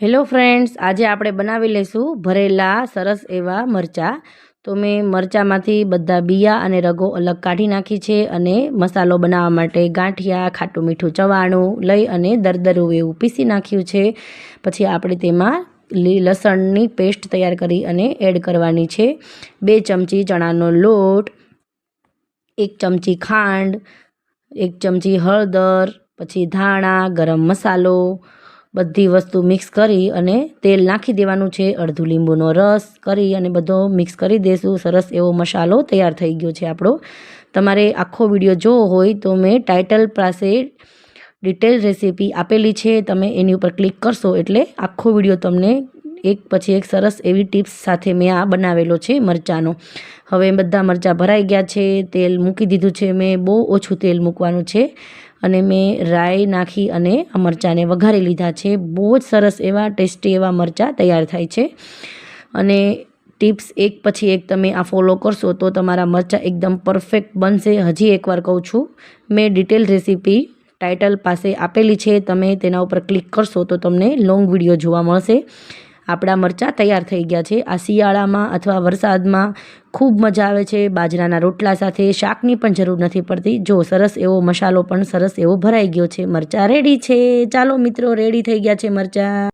Hello friends, આજે આપણે બનાવી લઈશું ભરેલા સરસ એવા મરચાં। તો મેં મરચાંમાંથી બધા બિયા અને રગો અલગ કાઢી નાખી છે અને મસાલો બનાવવા માટે ગાંઠિયા, ખાટું મીઠું ચવાણું લઈ અને દરદરું એવું પીસી નાખ્યું છે। પછી આપણે તેમાં લસણની પેસ્ટ તૈયાર કરી અને એડ કરવાની છે। 2 ચમચી ચણાનો લોટ, 1 ચમચી ખાંડ, 1 ચમચી હળદર, પછી ધાણા, ગરમ મસાલો, બધી વસ્તુ મિક્સ કરી અને તેલ નાખી દેવાનું છે। અડધું લીંબુનો રસ કરી અને બધો મિક્સ કરી દઈશું। સરસ એવો મસાલો તૈયાર થઈ ગયો છે આપણો। તમારે આખો વિડીયો જોવો હોય તો મેં ટાઇટલ પાસે ડિટેલ રેસીપી આપેલી છે, તમે એની ઉપર ક્લિક કરશો એટલે આખો વિડીયો તમને એક પછી એક સરસ એવી ટિપ્સ સાથે મેં આ બનાવેલો છે મરચાંનો। હવે બધા મરચાં ભરાઈ ગયા છે, તેલ મૂકી દીધું છે મેં, બહુ ઓછું તેલ મૂકવાનું છે અને મેં રાઈ નાખી અને આ મરચાંને વઘારી લીધા છે। બહુ જ સરસ એવા ટેસ્ટી એવા મરચાં તૈયાર થાય છે અને ટિપ્સ એક પછી એક તમે આ ફોલો કરશો તો તમારા મરચાં એકદમ પરફેક્ટ બનશે। હજી એકવાર કહું છું, મેં ડિટેલ રેસીપી ટાઇટલ પાસે આપેલી છે, તમે તેના ઉપર ક્લિક કરશો તો તમને લોંગ વિડીયો જોવા મળશે। આપણા મરચાં તૈયાર થઈ ગયા છે। આ શિયાળામાં અથવા વરસાદમાં ખૂબ મજા આવે છે, બાજરાના રોટલા સાથે, શાકની પણ જરૂર નથી પડતી। જો સરસ એવો મસાલો પણ સરસ એવો ભરાઈ ગયો છે, મરચાં રેડી છે। ચાલો મિત્રો, રેડી થઈ ગયા છે મરચાં।